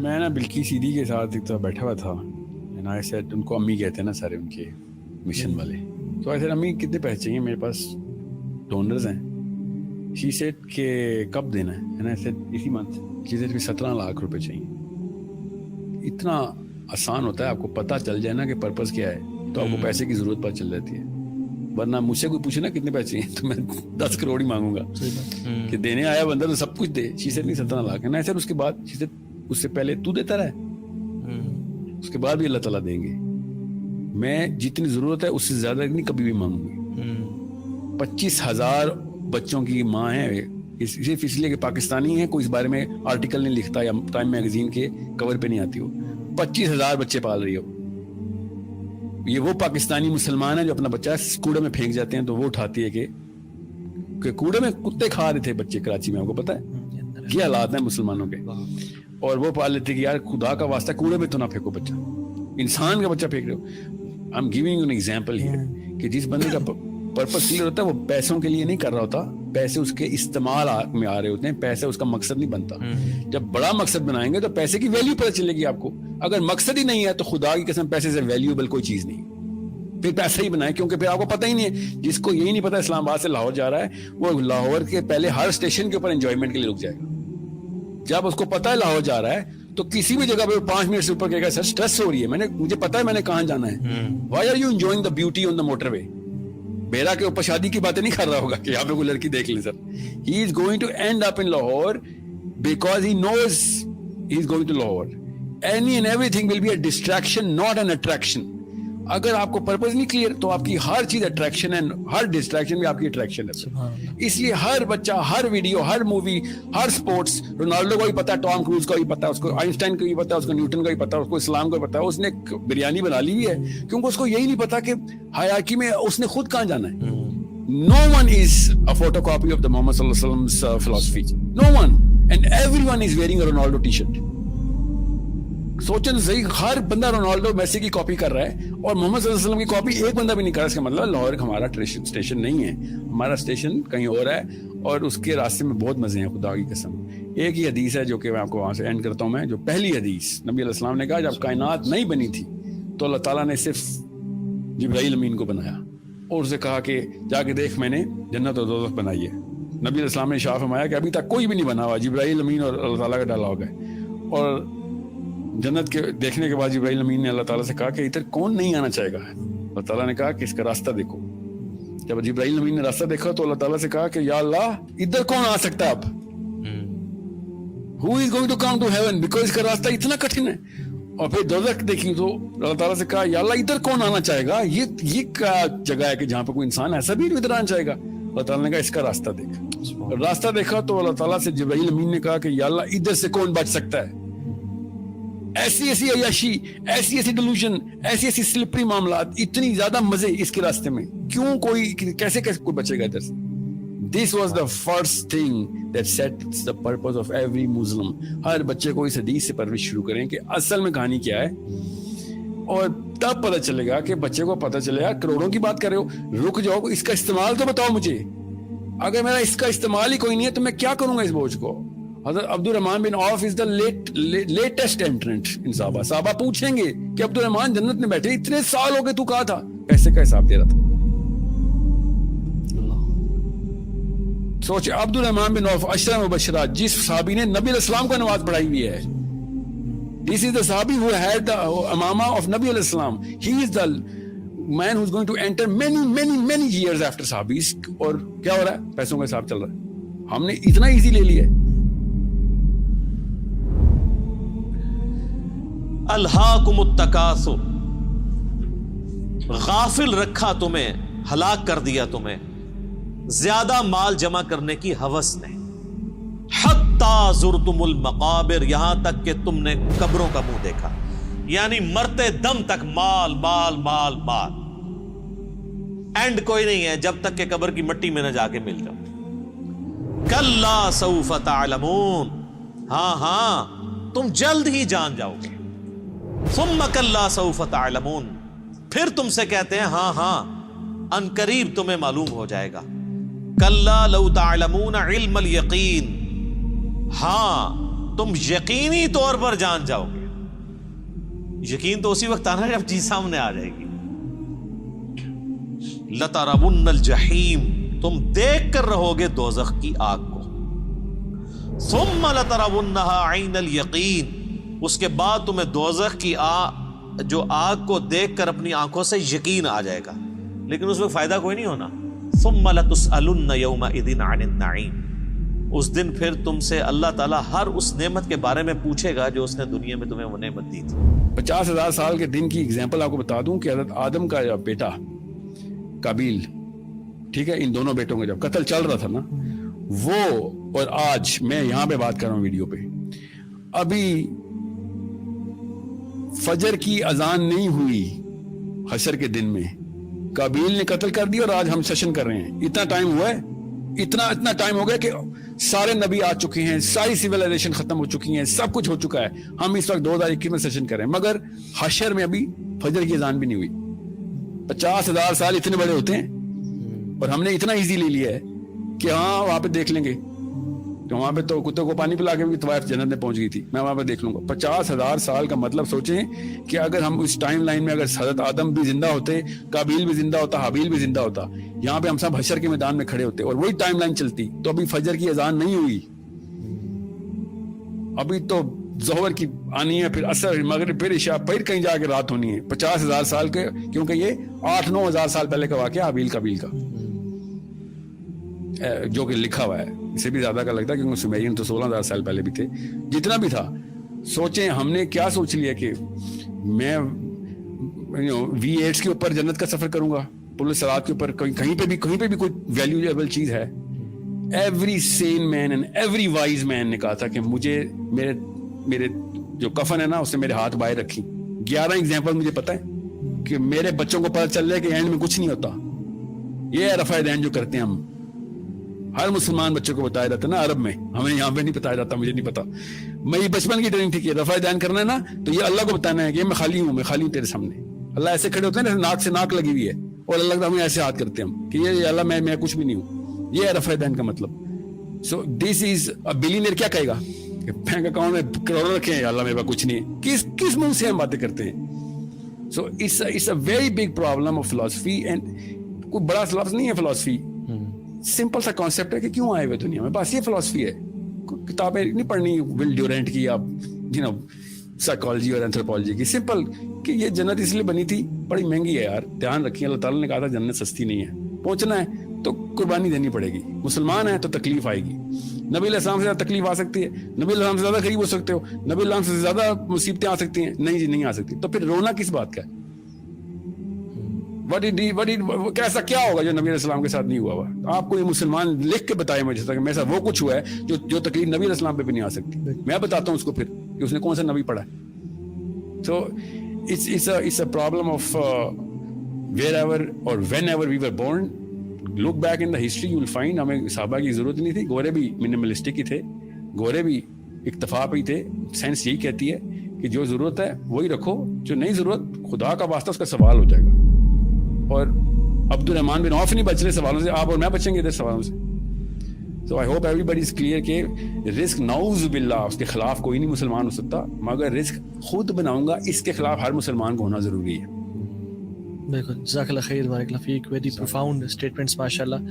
میں نا بلکی سیدھی کے ساتھ ایک تو بیٹھا ہوا تھا. And I said, ان کو امی کہتے ہیں نا سارے ان کے مشن والے. تو I said, امی کتنے پیسے چاہیے, میرے پاس ڈونرز ہیں. She said کہ کب دینا ہے. And I said, اسی منتھ. She said 17 لاکھ روپے چاہیے. اتنا آسان ہوتا ہے, آپ کو پتہ چل جائے نا کہ پرپز کیا ہے تو آپ کو پیسے کی ضرورت پتہ چل جاتی ہے. ورنہ مجھ سے کوئی پوچھے نا کتنے پیسے چاہیے تو میں 10 کروڑ ہی مانگوں گا کہ دینے آیا بندہ تو سب کچھ دے. She said نہیں 17 لاکھ ہے نا. اس کے بعد She said اس سے پہلے تو دیتا رہے, اس کے بعد بھی اللہ تعالیٰ دیں گے. میں جتنی ضرورت ہے اس سے زیادہ نہیں کبھی بھی مانگوں گی. 25,000 بچوں کی ماں ہے, صرف اس لیے کہ پاکستانی ہے, کوئی اس بارے میں آرٹیکل نہیں لکھتا یا ٹائم میگزین کے کور پہ نہیں آتی. ہو 25,000 بچے پال رہی ہو. یہ وہ پاکستانی مسلمان ہے جو اپنا بچہ کوڑے میں پھینک جاتے ہیں تو وہ اٹھاتی ہے کہ کوڑے میں کتے کھا رہے تھے بچے کراچی میں, آپ کو پتا ہے کیا حالات ہیں مسلمانوں کے, اور وہ پال لیتے کہ یار خدا کا واسطہ کوڑے میں تو نہ پھینکو بچہ, انسان کا بچہ پھینک رہے ہو. I am giving an example here کہ جس بندے کا پرپس کلیئر ہوتا ہے وہ پیسوں کے لیے نہیں کر رہا ہوتا, پیسے اس کے استعمال میں آ رہے ہوتے ہیں, پیسے اس کا مقصد نہیں بنتا. جب بڑا مقصد بنائیں گے تو پیسے کی ویلیو پتہ چلے گی آپ کو. اگر مقصد ہی نہیں ہے تو خدا کی قسم پیسے سے ویلیوبل کوئی چیز نہیں, پھر پیسہ ہی بنائیں, کیونکہ پھر آپ کو پتہ ہی نہیں ہے. جس کو یہی نہیں پتا اسلام آباد سے لاہور جا رہا ہے وہ لاہور کے پہلے ہر اسٹیشن کے اوپر انجوائمنٹ کے لیے رک جائے گا. جب اس کو پتا ہے لاہور جا رہا ہے تو کسی بھی جگہ پہ 5 منٹ سے اوپر کہے گا سر اسٹریس ہو رہی ہے, مجھے پتا ہے میں نے کہاں جانا ہے. Why are you enjoying the beauty on the motorway. بیرا کے اوپر شادی کی باتیں نہیں کر رہا ہوگا کہ یہاں پہ کوئی لڑکی دیکھ لیں. Sir he is going to end up in Lahore because he knows he is going to Lahore. Any and every thing will be a distraction not an attraction. اگر آپ کو پرپز نہیں کلیئر تو آپ کی ہر چیز اٹریکشن ہے, ہر ڈسٹریکشن بھی آپ کی اٹریکشن ہے. اس لیے ہر بچہ, ہر ویڈیو, ہر مووی, ہر سپورٹس, رونالڈو کو بھی پتا ہے, ٹام کروز کو بھی پتا ہے, اس کو آئنسٹائن کو بھی پتا ہے, اس کو نیوٹن کا بھی پتا ہے, اس کو اسلام کو بھی پتا ہے. اس نے بریانی بنا لی ہے کیونکہ اس کو یہی نہیں پتا کہ حیاکی میں اس نے خود کہاں جانا ہے. No one is a photocopy of the Muhammad sallallahu alaihi wasallam's philosophy. No one, and everyone is wearing a Ronaldo t-shirt. سوچیں تو صحیح, ہر بندہ رونالڈو میسی کی کاپی کر رہا ہے اور محمد صلی اللہ علیہ وسلم کی کاپی ایک بندہ بھی نہیں کر رہا. اس کا مطلب لاہور ہمارا اسٹیشن نہیں ہے, ہمارا اسٹیشن کہیں اور ہے, اور اس کے راستے میں بہت مزے ہیں خدا کی قسم. ایک ہی حدیث ہے جو کہ میں آپ کو وہاں سے اینڈ کرتا ہوں. میں جو پہلی حدیث نبی علیہ السلام نے کہا جب کائنات نہیں بنی تھی تو اللہ تعالیٰ نے صرف جبرائیل امین کو بنایا اور اسے کہا کہ جا کے دیکھ میں نے جنت اور دوزخ بنائی ہے. نبی علیہ السلام نے شاہ فرمایا کہ ابھی تک کوئی بھی نہیں بنا ہوا, جبرائیل امین اور اللہ تعالیٰ کا ڈائلاگ ہے. اور جنت کے دیکھنے کے بعد جبرائیل امین نے اللہ تعالیٰ سے کہا کہ ادھر کون نہیں آنا چاہے گا. اللہ تعالیٰ نے کہا کہ اس کا راستہ دیکھو. جب جبرائیل امین نے راستہ دیکھا تو اللہ تعالیٰ سے کہا کہ یا اللہ ادھر کون آ سکتا ہے اب, who is going to come to heaven, because اس کا راستہ اتنا کٹھن ہے. اور پھر دوزخ دیکھی تو اللہ تعالیٰ سے کہا یا اللہ ادھر کون آنا چاہے گا, یہ کیا جگہ ہے کہ جہاں پہ کوئی انسان ایسا بھی ادھر آنا چاہے گا. اللہ تعالیٰ نے کہا اس کا راستہ دیکھ. راستہ دیکھا تو اللہ تعالیٰ سے جبرائیل امین نے کہا کہ یا اللہ ادھر سے کون بچ سکتا ہے. ایسی ایسی عیاشی, ایسی ایسی ڈیلوژن, ایسی ایسی سلپری معاملات, اتنی زیادہ مزے اس کے راستے میں, کیوں کوئی کیسے کوئی بچے گا ادھر سے. This was the first thing that sets the purpose of every Muslim. ہر بچے کو اس حدیث سے پرورش شروع کریں کہ اصل میں کہانی کیا ہے, اور تب پتہ چلے گا کہ بچے کو پتہ چلے گا. کروڑوں کی بات کر رہے ہو, رک جاؤ, اس کا استعمال تو بتاؤ مجھے. اگر میرا اس کا استعمال ہی کوئی نہیں ہے تو میں کیا کروں گا اس بوجھ کو. حضرت عبد الرحمن بن عوف از دا لیٹسٹ انٹرنٹ ان صحابہ. صحابہ پوچھیں گے کہ عبد الرحمن جنت میں بیٹھے, اتنے سال ہو گئے تو کہا تھا, پیسے کا حساب دے رہا تھا. سوچ, عبد الرحمن بن عوف عشرہ مبشرات, جس صحابی نے نبی علیہ السلام کو نماز پڑھائی ہوئی ہے. This is the صحابی who had the Imama of نبی علیہ السلام. He is the man who is going to enter many years after صحابیز. اور کیا ہو رہا ہے, پیسوں کا حساب چل رہا ہے. ہم نے اتنا ایزی لے لیا ہے. الہاکم التکاثر, غافل رکھا تمہیں, ہلاک کر دیا تمہیں زیادہ مال جمع کرنے کی ہوس نے. حتی زرتم المقابر, یہاں تک کہ تم نے قبروں کا منہ دیکھا. یعنی مرتے دم تک مال مال مال مال, اینڈ کوئی نہیں ہے جب تک کہ قبر کی مٹی میں نہ جا کے مل جاؤ. کلا سوف تعلمون, ہاں تم جلد ہی جان جاؤ گے. ثم کلا سوف تعلمون, پھر تم سے کہتے ہیں ہاں ان قریب تمہیں معلوم ہو جائے گا. کلا لو تعلمون علم الیقین, ہاں تم یقینی طور پر جان جاؤ گے. یقین تو اسی وقت آنا جب چیز سامنے آ جائے گی. لَتَرَوُنَّ الْجَحِيمَ تم دیکھ کر رہو گے دوزخ کی آگ کو. ثُمَّ لَتَرَوُنَّهَا عَيْنَ الْيَقِينَ اس کے بعد تمہیں دوزخ کی جو آگ کو دیکھ کر اپنی آنکھوں سے یقین آ جائے گا, لیکن اس میں فائدہ کوئی نہیں ہونا. ثُمَّ لَتُسْأَلُنَّ يَوْمَئِذٍ عَنِ النَّعِيمِ اس دن پھر تم سے اللہ تعالیٰ ہر اس نعمت کے بارے میں پوچھے گا جو اس نے دنیا میں تمہیں وہ نعمت دی تھی. 50,000 سال کے دن کی اگزامپل آپ کو بتا دوں کہ حضرت آدم کا بیٹا قابیل, ٹھیک ہے, ان دونوں بیٹوں کا جب قتل چل رہا تھا نا, وہ اور آج میں یہاں پہ بات کر رہا ہوں ویڈیو پہ, ابھی فجر کی اذان نہیں ہوئی حشر کے دن میں قابیل نے قتل کر دیا, اور آج ہم سیشن کر رہے ہیں. اتنا ٹائم ہوا ہے, اتنا ٹائم ہو گیا کہ سارے نبی آ چکے ہیں, ساری سیولائزیشن ختم ہو چکی ہیں, سب کچھ ہو چکا ہے. ہم اس وقت 2021 میں سیشن کر رہے ہیں, مگر حشر میں ابھی فجر کی اذان بھی نہیں ہوئی. 50,000 سال اتنے بڑے ہوتے ہیں, اور ہم نے اتنا ایزی لے لیا ہے کہ ہاں وہاں پہ دیکھ لیں گے, تو وہاں پہ تو کتے کو پانی پلا کے بھی طوائف جنت میں پہنچ گئی تھی, میں وہاں پہ دیکھ لوں گا. 50,000 سال کا مطلب سوچیں کہ اگر ہم اس ٹائم لائن میں اگر حضرت آدم بھی زندہ ہوتے, قابیل بھی زندہ ہوتا, حابیل بھی زندہ ہوتا, یہاں پہ ہم سب حشر کے میدان میں کھڑے ہوتے, اور وہی ٹائم لائن چلتی, تو ابھی فجر کی اذان نہیں ہوئی. ابھی تو ظہر کی آنی ہے, پھر عصر, مغرب, پھر عشاء, پھر کہیں جا کے رات ہونی ہے. 50,000 سال کے, کیونکہ یہ 8-9 ہزار سال پہلے کا واقعہ حابیل قابیل کا, جو کہ لکھا ہوا ہے. اسے بھی زیادہ کا لگتا ہے کیونکہ سمیرین تو 16,000 سال پہلے بھی تھے. جتنا بھی تھا, سوچیں ہم نے کیا سوچ لیا کہ میں V8 کے اوپر جنت کا سفر کروں گا, پل صراط کے اوپر, کہیں پہ بھی کوئی ویلیویبل چیز ہے. Every sane man and every wise man نے کہا تھا کہ مجھے میرے جو کفن ہے نا اس سے میرے ہاتھ باہر رکھی. 11 ایگزامپل مجھے پتا ہے کہ میرے بچوں کو پتا چل رہا ہے کہ اینڈ میں کچھ نہیں ہوتا. یہ ہے رفع دین جو کرتے ہیں ہم, ہر مسلمان بچوں کو بتایا جاتا ہے نا عرب میں, ہمیں یہاں پہ نہیں بتایا جاتا, مجھے نہیں پتا. میری بچپن کی ٹریننگ تھی کہ رفع دین کرنا ہے نا تو یہ اللہ کو بتانا ہے کہ میں خالی ہوں تیرے سامنے. اللہ ایسے کھڑے ہوتے ہیں نا, ناک سے ناک لگی ہوئی ہے, اور اللہ ہمیں ایسے ہاتھ کرتے ہیں ہم کہ یہ اللہ میں کچھ بھی نہیں ہوں. یہ ہے رفع دین کا مطلب. سو دس از بلینئر. کیا کہے گا کہ بینک اکاؤنٹ میں کروڑوں رکھے ہیں, اللہ میرے پاس کچھ نہیں ہے. کس منہ سے ہم باتیں کرتے ہیں. So it's a very big problem of philosophy, and کوئی بڑا لفظ نہیں ہے فلاسفی, سمپل سا کانسیپٹ ہے کہ کیوں آئے ہوئے دنیا میں, بس یہ فلاسفی ہے. کتابیں نہیں پڑھنی ول ڈیورنٹ کی یا سائیکالوجی اور اینتھروپولوجی کی. سمپل کہ یہ جنت اس لیے بنی تھی, بڑی مہنگی ہے یار, دھیان رکھیے. اللہ تعالیٰ نے کہا تھا جنت سستی نہیں ہے, پہنچنا ہے تو قربانی دینی پڑے گی. مسلمان ہیں تو تکلیف آئے گی. نبی علیہ السلام سے زیادہ تکلیف آ سکتی ہے, نبی علیہ السلام سے زیادہ قریب ہو سکتے ہو, نبی علیہ السلام سے زیادہ مصیبتیں آ سکتی ہیں. نہیں جی نہیں آ سکتی. تو پھر رونا کس بات کا ہے؟ ایسا کیا ہوگا جو نبی علیہ السلام کے ساتھ نہیں ہوا ہوا؟ آپ کو یہ مسلمان لکھ کے بتائے مجھے تک میں ایسا وہ کچھ ہوا ہے جو تکلیف نبی علیہ السلام پہ بھی نہیں آ سکتی. میں بتاتا ہوں اس کو پھر کہ اس نے کون سا نبی پڑھا ہے. سو it's a problem of wherever or whenever we were born. Look back in the history, you will find ہمیں صحابہ کی ضرورت نہیں تھی. گورے بھی منیملسٹک ہی تھے, گورے بھی اکتفا پہ ہی تھے. سائنس یہی کہتی ہے کہ جو ضرورت ہے وہی رکھو, جو نہیں ضرورت خدا کا واسطہ اس کا سوال ہو جائے گا. اور عبد الرحمان بن عوف نہیں بچ رہے سوالوں سے, آپ اور میں بچیں گے ادھر سوالوں سے. So I hope everybody is clear کہ رزق نعوذ باللہ اس کے خلاف کوئی نہیں مسلمان ہو سکتا, مگر رزق خود بناؤں گا اس کے خلاف ہر مسلمان کو ہونا ضروری ہے. بالکل. جزاک اللہ خیر, بارک اللہ فیک. ویری پروفاؤنڈ اسٹیٹمنٹس ماشاء اللہ.